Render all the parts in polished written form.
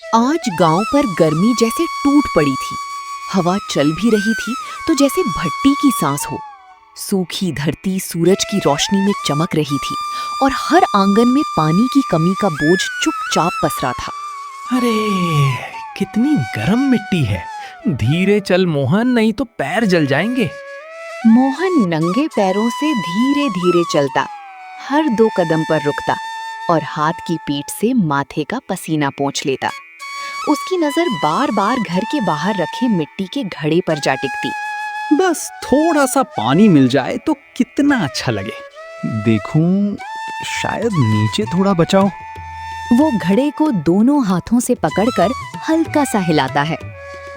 आज गांव पर गर्मी जैसे टूट पड़ी थी। हवा चल भी रही थी तो जैसे भट्टी की सांस हो। सूखी धरती सूरज की रोशनी में चमक रही थी और हर आंगन में पानी की कमी का बोझ चुपचाप पसरा था। अरे कितनी गर्म मिट्टी है। धीरे चल मोहन, नहीं तो पैर जल जाएंगे। मोहन नंगे पैरों से धीरे धीरे चलता, हर 2 कदम पर रुकता और हाथ की पीठ से माथे का पसीना पोंछ लेता। उसकी नजर बार बार घर के बाहर रखे मिट्टी के घड़े पर जा टिकती। बस थोड़ा सा पानी मिल जाए तो कितना अच्छा लगे। देखूं, शायद नीचे थोड़ा बचाओ। वो घड़े को दोनों हाथों से पकड़कर हल्का सा हिलाता है।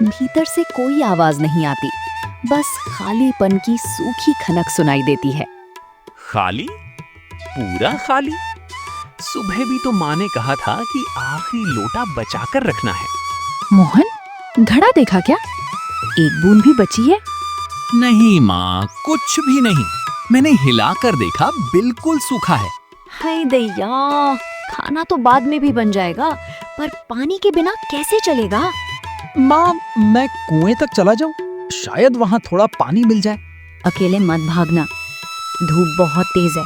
भीतर से कोई आवाज नहीं आती, बस खालीपन की सूखी खनक सुनाई देती है। खाली? पूरा खाली? सुबह भी तो माँ ने कहा था कि आखिरी लोटा बचाकर रखना है। मोहन, घड़ा देखा क्या? एक बूंद भी बची है? नहीं माँ, कुछ भी नहीं। मैंने हिलाकर देखा, बिल्कुल सूखा है। हाय दैया, खाना तो बाद में भी बन जाएगा, पर पानी के बिना कैसे चलेगा? माँ, मैं कुएं तक चला जाऊं, शायद वहाँ थोड़ा पानी मिल जाए। अकेले मत भागना, धूप बहुत तेज है।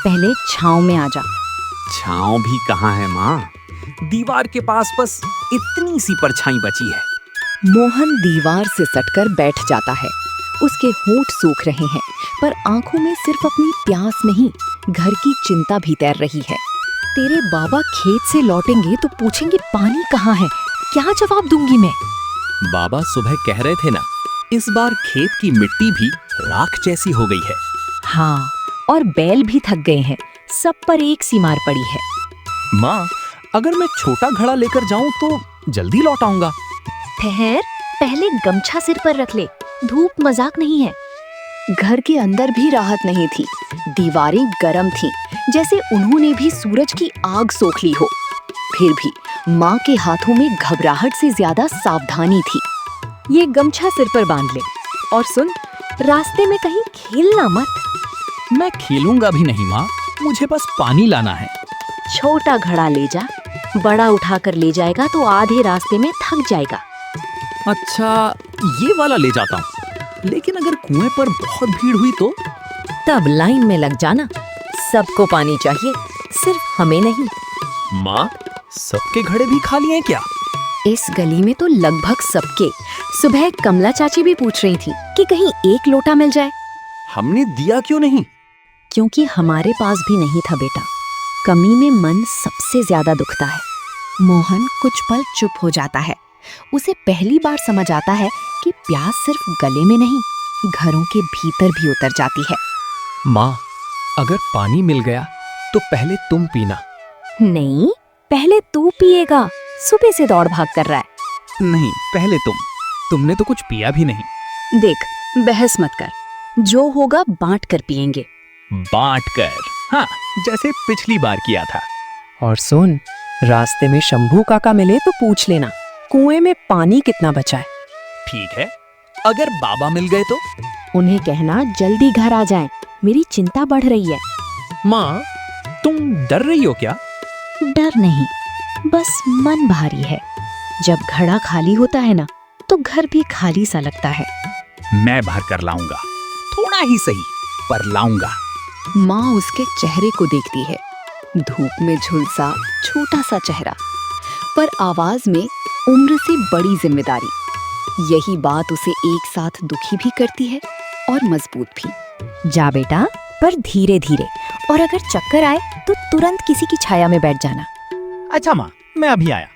पहले छांव में आ जा। छांव भी कहाँ है माँ? दीवार के पास बस इतनी सी परछाई बची है। मोहन दीवार से सटकर बैठ जाता है। उसके होंठ सूख रहे हैं, पर आंखों में सिर्फ अपनी प्यास नहीं, घर की चिंता भी तैर रही है। तेरे बाबा खेत से लौटेंगे तो पूछेंगे पानी कहाँ है? क्या जवाब दूंगी मैं? बाबा सुबह कह रहे थे ना, इस बार खेत की मिट्टी भी राख जैसी हो गई है। हाँ, और बैल भी थक गए हैं। सब पर एक सी मार पड़ी है। माँ, अगर मैं छोटा घड़ा लेकर जाऊं तो जल्दी लौट आऊंगा। ठहर, पहले गमछा सिर पर रख ले। धूप मजाक नहीं है। घर के अंदर भी राहत नहीं थी। दीवारें गरम थीं, जैसे उन्होंने भी सूरज की आग सोख ली हो। फिर भी माँ के हाथों में घबराहट से ज्यादा सावधानी थी। ये गमछा सिर पर बांध ले, और सुन, रास्ते में कहीं खेलना मत। मैं खेलूंगा भी नहीं माँ, मुझे बस पानी लाना है। छोटा घड़ा ले जा, बड़ा उठाकर ले जाएगा तो आधे रास्ते में थक जाएगा। अच्छा, ये वाला ले जाता हूँ। लेकिन अगर कुएं पर बहुत भीड़ हुई तो? तब लाइन में लग जाना। सबको पानी चाहिए, सिर्फ हमें नहीं। माँ, सबके घड़े भी खाली हैं क्या? इस गली में तो लगभग सबके। सुबह कमला चाची भी पूछ रही थी कि कहीं एक लोटा मिल जाए। हमने दिया क्यों नहीं? क्योंकि हमारे पास भी नहीं था बेटा। कमी में मन सबसे ज्यादा दुखता है। मोहन कुछ पल चुप हो जाता है। उसे पहली बार समझ आता है कि प्यास सिर्फ गले में नहीं, घरों के भीतर भी उतर जाती है। माँ, अगर पानी मिल गया तो पहले तुम पीना। नहीं, पहले तू पिएगा। सुबह से दौड़ भाग कर रहा है। नहीं, पहले तुम। तुमने तो कुछ पिया भी नहीं। देख, बहस मत कर। जो होगा बांट कर पिएंगे। बांट कर? हाँ, जैसे पिछली बार किया था। और सुन, रास्ते में शंभू काका मिले तो पूछ लेना कुएं में पानी कितना बचा है। ठीक है। अगर बाबा मिल गए तो? उन्हें कहना जल्दी घर आ जाएं, मेरी चिंता बढ़ रही है। माँ, तुम डर रही हो क्या? डर नहीं, बस मन भारी है। जब घड़ा खाली होता है ना, तो घर भी खाली सा लगता है। मैं भर कर लाऊंगा, थोड़ा ही सही, पर लाऊंगा। माँ उसके चेहरे को देखती है। धूप में झुलसा छोटा सा चेहरा, पर आवाज में उम्र से बड़ी जिम्मेदारी। यही बात उसे एक साथ दुखी भी करती है और मजबूत भी। जा बेटा, पर धीरे धीरे, और अगर चक्कर आए तो तुरंत किसी की छाया में बैठ जाना। अच्छा माँ, मैं अभी आया।